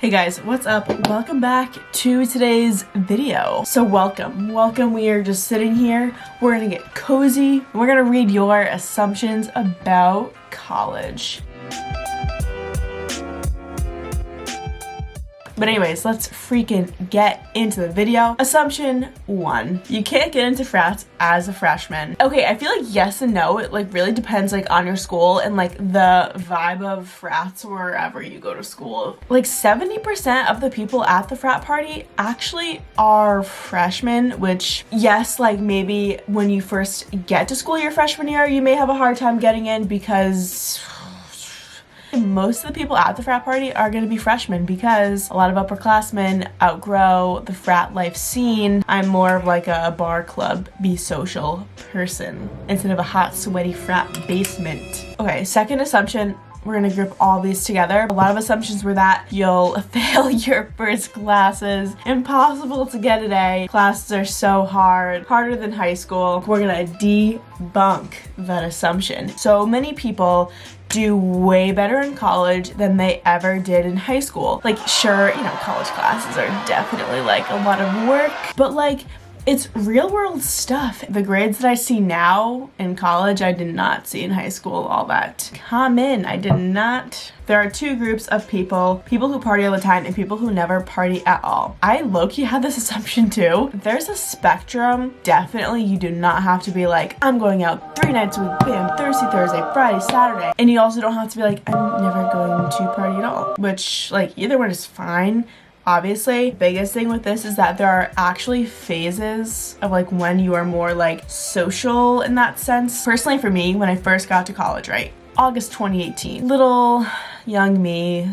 Hey guys, what's up? Welcome back to today's video. So welcome. We are just sitting here. We're gonna get cozy. And we're gonna read your assumptions about college. But anyways, let's freaking get into the video. Assumption 1, you can't get into frats as a freshman. Okay, I feel like yes and no. It like really depends like on your school and like the vibe of frats wherever you go to school. Like 70% of the people at the frat party actually are freshmen, which yes, like maybe when you first get to school your freshman year, you may have a hard time getting in because most of the people at the frat party are going to be freshmen because a lot of upperclassmen outgrow the frat life scene. I'm more of like a bar club, be social person instead of a hot, sweaty frat basement. Okay, second assumption. We're gonna group all these together. A lot of assumptions were that you'll fail your first classes, impossible to get an A. Classes are so hard, harder than high school. We're gonna debunk that assumption. So many people do way better in college than they ever did in high school. Like sure, you know, college classes are definitely like a lot of work, but like it's real world stuff. The grades that I see now in college, I did not see in high school all that common. I did not. There are two groups of people who party all the time and people who never party at all. I low-key had this assumption too. There's a spectrum. Definitely you do not have to be like, I'm going out 3 nights a week, bam, Thursday, Friday, Saturday. And you also don't have to be like, I'm never going to party at all. Which like either one is fine. Obviously, biggest thing with this is that there are actually phases of like when you are more like social in that sense. Personally for me, when I first got to college, right? August 2018. Little young me,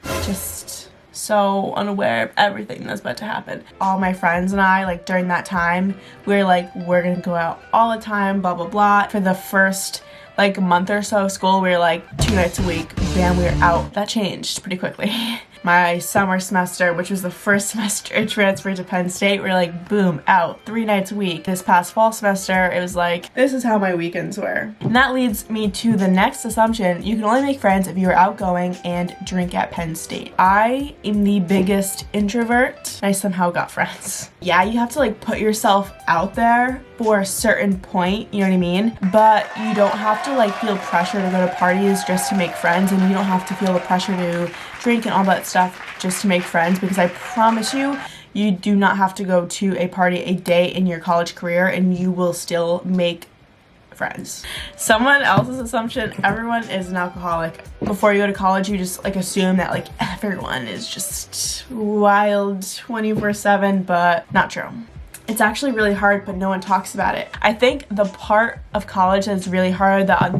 just so unaware of everything that's about to happen. All my friends and I, like during that time, we were like, we're gonna go out all the time, blah, blah, blah. For the first like month or so of school, we were like 2 nights a week, bam, we were out. That changed pretty quickly. My summer semester, which was the first semester I transferred to Penn State, we're like, boom, out 3 nights a week. This past fall semester, it was like, this is how my weekends were. And that leads me to the next assumption. You can only make friends if you are outgoing and drink at Penn State. I am the biggest introvert. I somehow got friends. Yeah, you have to like put yourself out there for a certain point, you know what I mean? But you don't have to like feel pressure to go to parties just to make friends, and you don't have to feel the pressure to drink and all that stuff just to make friends, because I promise you, you do not have to go to a party a day in your college career and you will still make friends. Someone else's assumption, everyone is an alcoholic. Before you go to college, you just like assume that like everyone is just wild 24/7, but not true. It's actually really hard, but no one talks about it. I think the part of college that's really hard that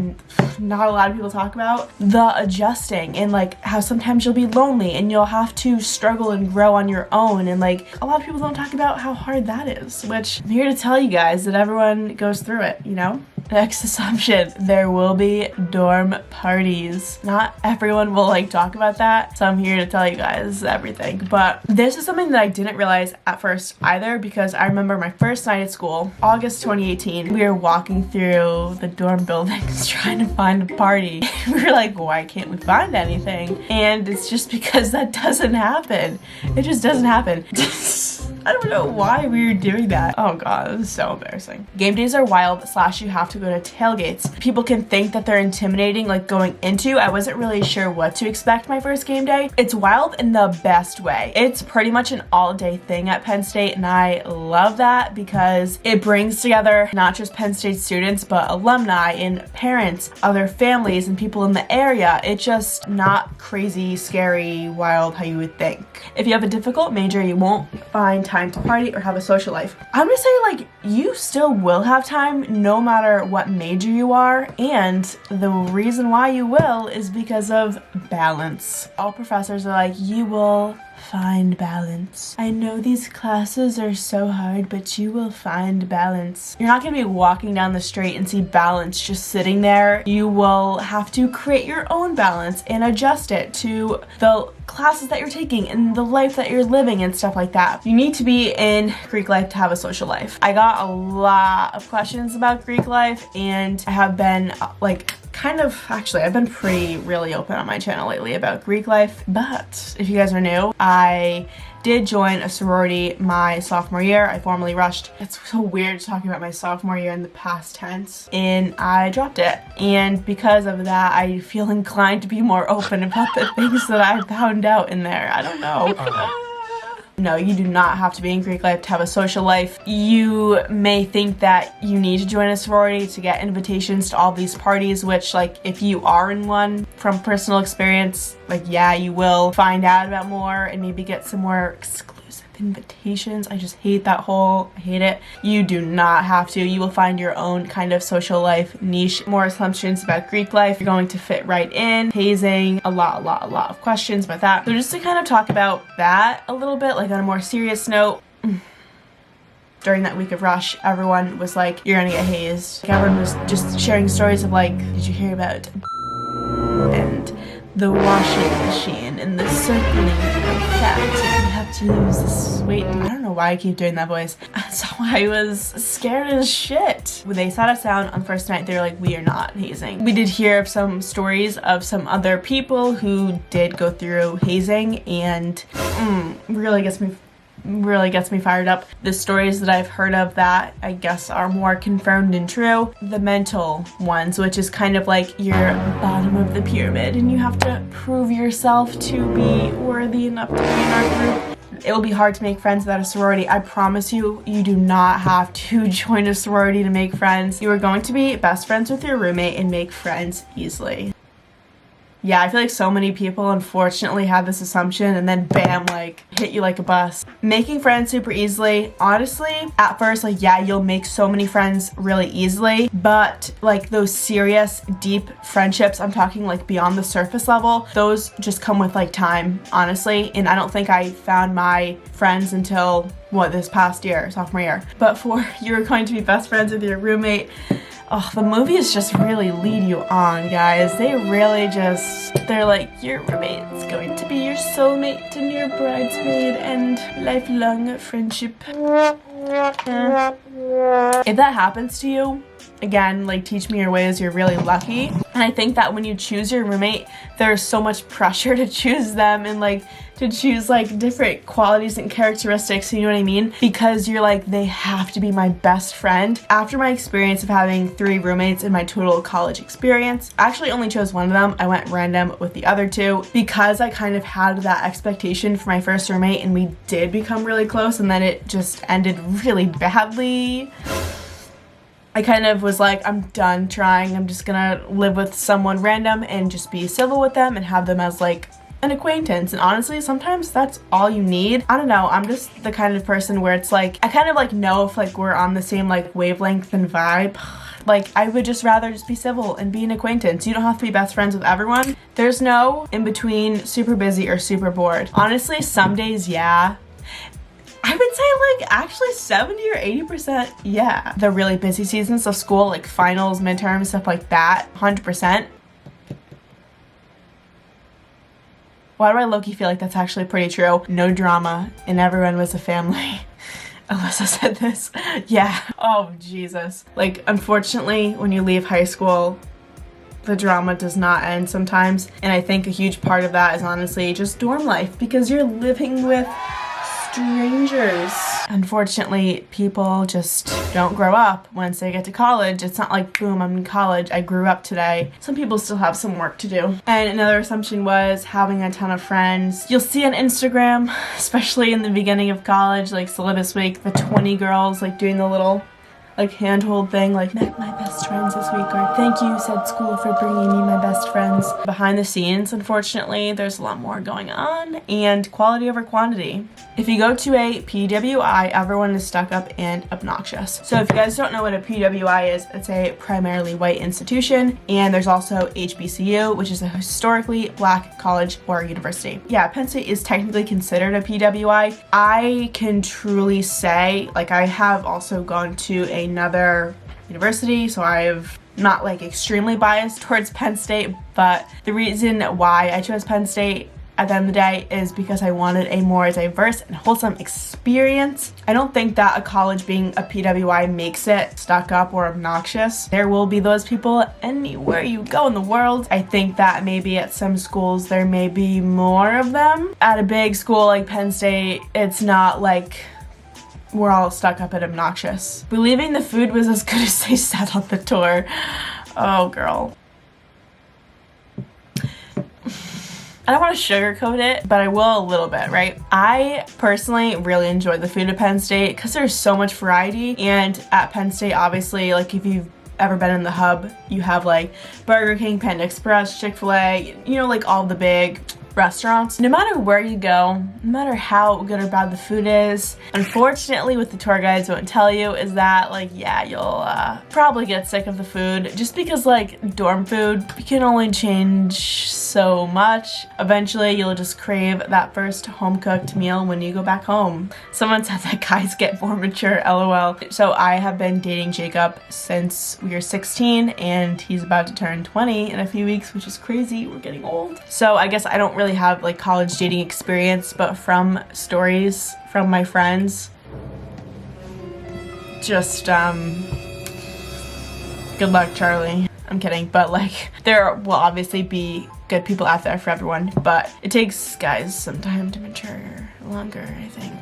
not a lot of people talk about, the adjusting and like how sometimes you'll be lonely and you'll have to struggle and grow on your own, and like a lot of people don't talk about how hard that is, which I'm here to tell you guys that everyone goes through it, you know? Next assumption, there will be dorm parties. Not everyone will like talk about that, so I'm here to tell you guys everything. But this is something that I didn't realize at first either, because I remember my first night at school, August 2018, we were walking through the dorm buildings trying to find a party. We were like, why can't we find anything? And it's just because that doesn't happen. It just doesn't happen. I don't know why we were doing that. Oh god, it was so embarrassing. Game days are wild, / you have to go to tailgates. People can think that they're intimidating like going into. I wasn't really sure what to expect my first game day. It's wild in the best way. It's pretty much an all-day thing at Penn State, and I love that because it brings together not just Penn State students, but alumni and parents, other families, and people in the area. It's just not crazy, scary, wild how you would think. If you have a difficult major, you won't find time to party or have a social life. I'm gonna say like you still will have time no matter what major you are, and the reason why you will is because of balance. All professors are like, you will find balance. I know these classes are so hard, but you will find balance. You're not gonna be walking down the street and see balance just sitting there. You will have to create your own balance and adjust it to the classes that you're taking and the life that you're living and stuff like that. You need to be in Greek life to have a social life. I got a lot of questions about Greek life, and I have been like actually, I've been really open on my channel lately about Greek life, but if you guys are new, I did join a sorority my sophomore year. I formally rushed. It's so weird talking about my sophomore year in the past tense, and I dropped it. And because of that, I feel inclined to be more open about the things that I found out in there. I don't know. No, you do not have to be in Greek life to have a social life. You may think that you need to join a sorority to get invitations to all these parties, which, like, if you are in one, from personal experience, like, yeah, you will find out about more and maybe get some more exclusive invitations. I just hate that I hate it. You do not have to. You will find your own kind of social life niche. More assumptions about Greek life. You're going to fit right in. Hazing, a lot of questions about that. So just to kind of talk about that a little bit, like on a more serious note, during that week of rush, everyone was like, you're gonna get hazed. Like, everyone was just sharing stories of like, did you hear about and the washing machine and the circling effect, and you have to lose this weight. I don't know why I keep doing that voice. So I was scared as shit. When they sat us down on the first night, they were like, we are not hazing. We did hear of some stories of some other people who did go through hazing, and really gets me fired up. The stories that I've heard of that I guess are more confirmed and true. The mental ones, which is kind of like your bottom of the pyramid, and you have to prove yourself to be worthy enough to be in our group. It will be hard to make friends without a sorority. I promise you, you do not have to join a sorority to make friends. You are going to be best friends with your roommate and make friends easily. Yeah, I feel like so many people unfortunately have this assumption and then bam, like, hit you like a bus. Making friends super easily. Honestly, at first, like, yeah, you'll make so many friends really easily, but like those serious, deep friendships, I'm talking like beyond the surface level, those just come with like time, honestly. And I don't think I found my friends until, this past year, sophomore year. But for you're going to be best friends with your roommate, oh, the movies just really lead you on, guys. They really they're like, your roommate's going to be your soulmate and your bridesmaid and lifelong friendship. If that happens to you, again, like, teach me your ways, you're really lucky. And I think that when you choose your roommate, there's so much pressure to choose them and like to choose like different qualities and characteristics, you know what I mean? Because you're like, they have to be my best friend. After my experience of having 3 roommates in my total college experience, I actually only chose one of them. I went random with the other 2 because I kind of had that expectation for my first roommate, and we did become really close, and then it just ended really badly. I kind of was like, I'm done trying. I'm just gonna live with someone random and just be civil with them and have them as like an acquaintance. And honestly, sometimes that's all you need. I don't know, I'm just the kind of person where it's like, I kind of like know if like we're on the same like wavelength and vibe. Like, I would just rather just be civil and be an acquaintance. You don't have to be best friends with everyone. There's no in between super busy or super bored. Honestly, some days, yeah. I would say like actually 70 or 80%, yeah. The really busy seasons of school, like finals, midterms, stuff like that, 100%. Why do I low-key feel like that's actually pretty true? No drama, and everyone was a family. Alyssa said this. Yeah. Oh, Jesus. Like, unfortunately, when you leave high school, the drama does not end sometimes. And I think a huge part of that is honestly just dorm life, because you're living with strangers. Unfortunately, people just don't grow up once they get to college. It's not like, boom, I'm in college, I grew up today. Some people still have some work to do. And another assumption was having a ton of friends. You'll see on Instagram, especially in the beginning of college, like syllabus week, the 20 girls like doing the little like handhold thing, like, met my best friends this week, or thank you, said school, for bringing me my best friends. Behind the scenes, unfortunately, there's a lot more going on, and quality over quantity. If you go to a PWI, everyone is stuck up and obnoxious. So if you guys don't know what a PWI is, it's a primarily white institution, and there's also HBCU, which is a historically black college or university. Yeah, Penn State is technically considered a PWI. I can truly say, like, I have also gone to another university, so I've not like extremely biased towards Penn State, but the reason why I chose Penn State at the end of the day is because I wanted a more diverse and wholesome experience. I don't think that a college being a PWI makes it stuck up or obnoxious. There will be those people anywhere you go in the world. I think that maybe at some schools there may be more of them. At a big school like Penn State, it's not like we're all stuck up and obnoxious. Believing the food was as good as they said on the tour. Oh, girl. I don't want to sugarcoat it, but I will a little bit, right? I personally really enjoy the food at Penn State because there's so much variety, and at Penn State, obviously, like if you've ever been in the hub, you have like Burger King, Panda Express, Chick-fil-A, you know, like all the big restaurants. No matter where you go, no matter how good or bad the food is, unfortunately what the tour guides won't tell you is that like, yeah, you'll probably get sick of the food just because like dorm food, you can only change so much. Eventually you'll just crave that first home cooked meal when you go back home. Someone said that guys get more mature, LOL. So I have been dating Jacob since we were 16 and he's about to turn 20 in a few weeks, which is crazy. We're getting old. So I guess I don't really have like college dating experience, but from stories from my friends, just good luck, Charlie. I'm kidding, but like there will obviously be good people out there for everyone, but it takes guys some time to mature, longer, I think.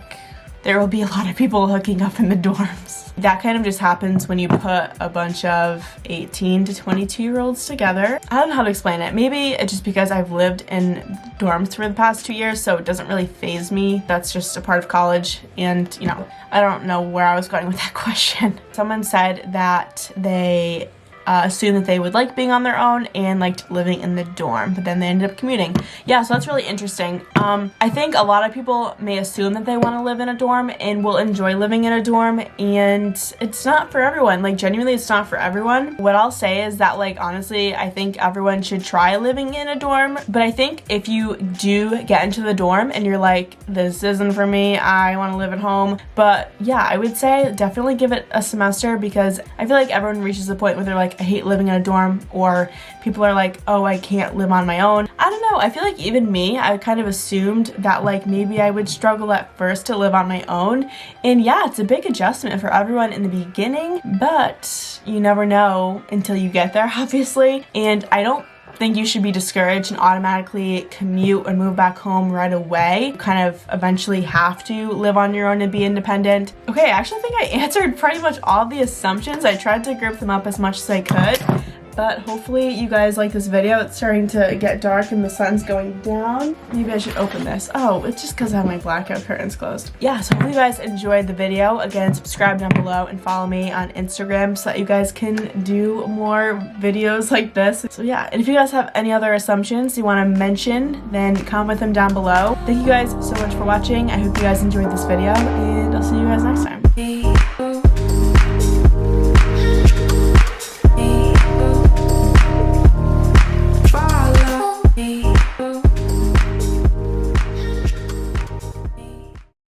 There will be a lot of people hooking up in the dorms. That kind of just happens when you put a bunch of 18 to 22-year-olds together. I don't know how to explain it. Maybe it's just because I've lived in dorms for the past 2 years, so it doesn't really faze me. That's just a part of college, and you know, I don't know where I was going with that question. Someone said that they assumed that they would like being on their own and liked living in the dorm, but then they ended up commuting. Yeah, so that's really interesting. I think a lot of people may assume that they want to live in a dorm and will enjoy living in a dorm, and it's not for everyone. Like genuinely, it's not for everyone. What I'll say is that like honestly, I think everyone should try living in a dorm, but I think if you do get into the dorm and you're like, this isn't for me, I want to live at home, but yeah, I would say definitely give it a semester, because I feel like everyone reaches the point where they're like, I hate living in a dorm, or people are like, oh, I can't live on my own. I don't know, I feel like even me, I kind of assumed that like maybe I would struggle at first to live on my own, and yeah, it's a big adjustment for everyone in the beginning, but you never know until you get there, obviously, and I don't think you should be discouraged and automatically commute and move back home right away. You kind of eventually have to live on your own and be independent. Okay, I actually think I answered pretty much all the assumptions. I tried to group them up as much as I could, but hopefully you guys like this video. It's starting to get dark and the sun's going down. Maybe I should open this. Oh, it's just because I have my blackout curtains closed. Yeah, so hopefully you guys enjoyed the video. Again, subscribe down below and follow me on Instagram so that you guys can do more videos like this. So yeah, and if you guys have any other assumptions you want to mention, then comment them down below. Thank you guys so much for watching. I hope you guys enjoyed this video, and I'll see you guys next time.